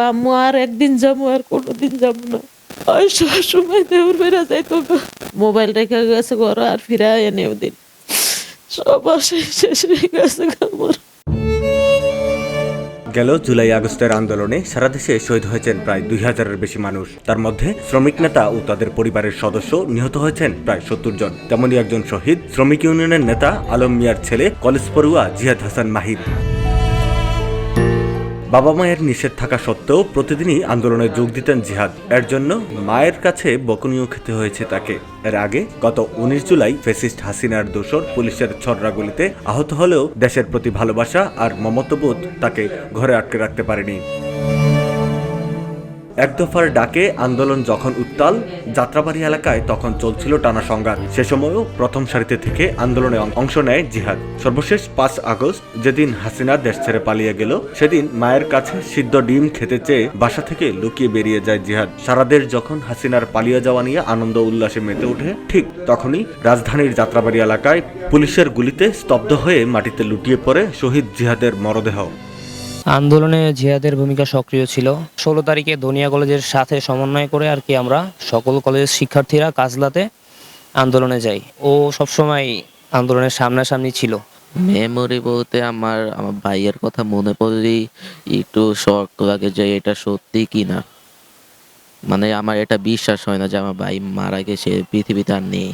আম্মু আর একদিন যাবো, আর কোনোদিন যাবো না। ওই সবসময় দেউর বেড়া যাইতো, মোবাইল রেখে গেছে ঘর, আর ফিরে এনে ওদিন সব শেষ হয়ে গেছে আমার। গেল জুলাই আগস্টের আন্দোলনে সারা দেশে শহীদ হয়েছেন প্রায় 2000-এর বেশি মানুষ। তার মধ্যে শ্রমিক নেতা ও তাদের পরিবারের সদস্য নিহত হয়েছেন প্রায় 70 জন। তেমনই একজন শহীদ শ্রমিক ইউনিয়নের নেতা আলম মিয়ার ছেলে কলেজ পড়ুয়া জিহাদ হাসান মাহির। বাবা মায়ের নিষেধ থাকা সত্ত্বেও প্রতিদিনই আন্দোলনে যোগ দিতেন জিহাদ। এর জন্য মায়ের কাছে বকুনিও খেতে হয়েছে তাকে। এর আগে গত 19 জুলাই ফ্যাসিস্ট হাসিনার দোসর পুলিশের ছররাগুলিতে আহত হলেও দেশের প্রতি ভালোবাসা আর মমত্ববোধ তাকে ঘরে আটকে রাখতে পারেনি। এক দফার ডাকে আন্দোলন যখন উত্তাল যাত্রাবাড়ি এলাকায়, তখন চলছিল টানা সংঘাত। সে সময়ও প্রথম সারিতে থেকে আন্দোলনে অংশ নেয় জিহাদ। সর্বশেষ 5 আগস্ট, যেদিন হাসিনা দেশ ছেড়ে পালিয়ে গেল, সেদিন মায়ের কাছে সিদ্ধ ডিম খেতে চেয়ে বাসা থেকে লুকিয়ে বেরিয়ে যায় জিহাদ। সারা দেশ যখন হাসিনার পালিয়ে যাওয়া নিয়ে আনন্দ উল্লাসে মেতে ওঠে, ঠিক তখনই রাজধানীর যাত্রাবাড়ি এলাকায় পুলিশের গুলিতে স্তব্ধ হয়ে মাটিতে লুটিয়ে পড়ে শহীদ জিহাদের মরদেহ। আন্দোলনে জিহাদের ভূমিকা সক্রিয় ছিল। 16 তারিখে ধনিয়া কলেজের সাথে সমন্বয় করে আমরা সকল কলেজের শিক্ষার্থীরা কাজলাতে আন্দোলনে যাই। ও সবসময় আন্দোলনের সামনাসামনি ছিল। মেমোরি বলতে আমার ভাইয়ের কথা মনে পড়লেই একটু শখ লাগে যে এটা সত্যি কি না। মানে আমার এটা বিশ্বাস হয় না যে আমার ভাই মারা গেছে, পৃথিবীতে আর নেই,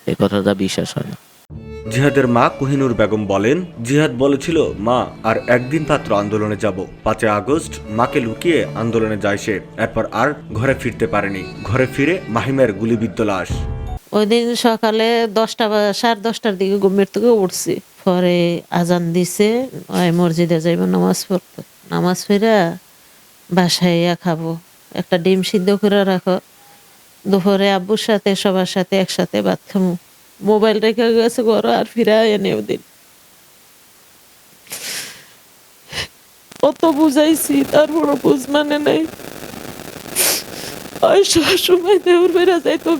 এ কথাটা বিশ্বাস হয় না। জিহাদের মা কোহিনুর বেগম বলেন, জিহাদ বলেছিল মা আর একদিন মাত্র আন্দোলনে যাব। 5 আগস্ট মাকে লুকিয়ে আন্দোলনে যায় সে। এরপর আর ঘরে ফিরতে পারেনি। ঘরে ফিরে মাহিমের গুলিবিদ্ধ লাশ। ওই দিন সকালে 10টা বা 10:30টার দিকে ঘুমের থেকে উঠছি। পরে আজান দিছে, মসজিদে যাইব নামাজ পড়তে। নামাজ পড়া বাসায় খাবো, একটা ডিম সিদ্ধ করে রাখো, দুপুরে আব্বুর সাথে সবার সাথে একসাথে ভাত খামো। মোবাইল রেখে গেছে ঘর, আর ফিরে এনে ওদিন কত বুঝাইছি, তারপরও বুঝ মানে নাই। ওই সবসময় দেউর বেড়া যাইতো,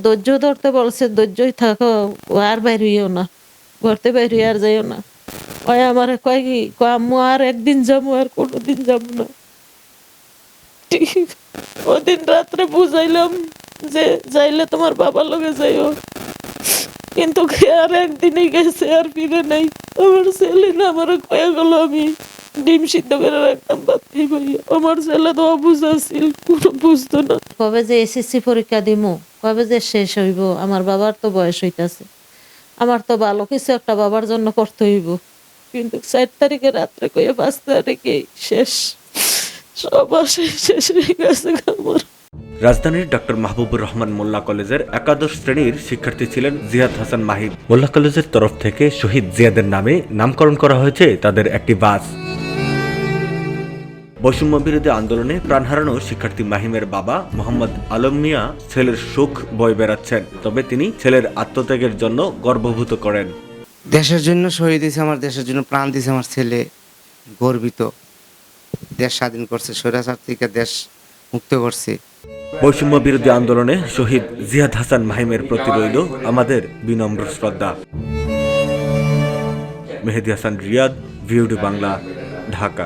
ধৈর্য ধরতে বলছে, ধৈর্যই থাকো, ও আর বাইর হইও না, ঘরতে বাইর হইয়া আর যাইও না। ওই আমার কয় কি, আম্মু আর একদিন যাবো, আর কোনোদিন যাবো না। ওদিন রাত্রে বুঝাইলাম যে যাইলে তোমার বাবার লগে যাইও, কিন্তু আর একদিনই গেছে, আর ফিরে নাই। আমার ছেলে না আমার কয়ে গেল আমি ডিম সিদ্ধ করে রাখতাম ভাত খাইব। আমার ছেলে তো অবুঝা ছিল, কোনো বুঝতো না। কবে যে এসএসসি পরীক্ষা দিমু, কবে যে শেষ হইব, আমার বাবার তো বয়স হইতাছে, আমার তো ভালো কিছু একটা বাবার জন্য করতে হইব। কিন্তু 4 তারিখে রাত্রে কয়ে 5 তারিখে শেষ, সব শেষ হয়ে গেছে আমার। রাজধানীর ডক্টর মাহবুবুর রহমান মোল্লা কলেজের একাদশ শ্রেণীর শিক্ষার্থী ছিলেন জিহাদ হাসান মাহির। মোল্লা কলেজের তরফ থেকে শহীদ জিয়াদের নামে নামকরণ করা হয়েছে তাদের একটি বাস। বৈষম্য বিরোধী আন্দোলনে প্রাণ হারানো শিক্ষার্থী মাহিমের বাবা মোহাম্মদ আলম মিয়া ছেলের সুখ বয়ে বেড়াচ্ছেন, তবে তিনি ছেলের আত্মত্যাগের জন্য গর্বভূত করেন। দেশের জন্য শহীদ হয়েছে, আমার দেশের জন্য প্রাণ দিয়েছে আমার ছেলে, গর্বিত। দেশ স্বাধীন করছে, স্বৈরাচার থেকে দেশ মুক্ত করছে। বৈষম্য বিরোধী আন্দোলনে শহীদ জিহাদ হাসান মাহিমের প্রতি রইল আমাদের বিনম্র শ্রদ্ধা। মেহেদী হাসান রিয়াদ, ভিউডি বাংলা, ঢাকা।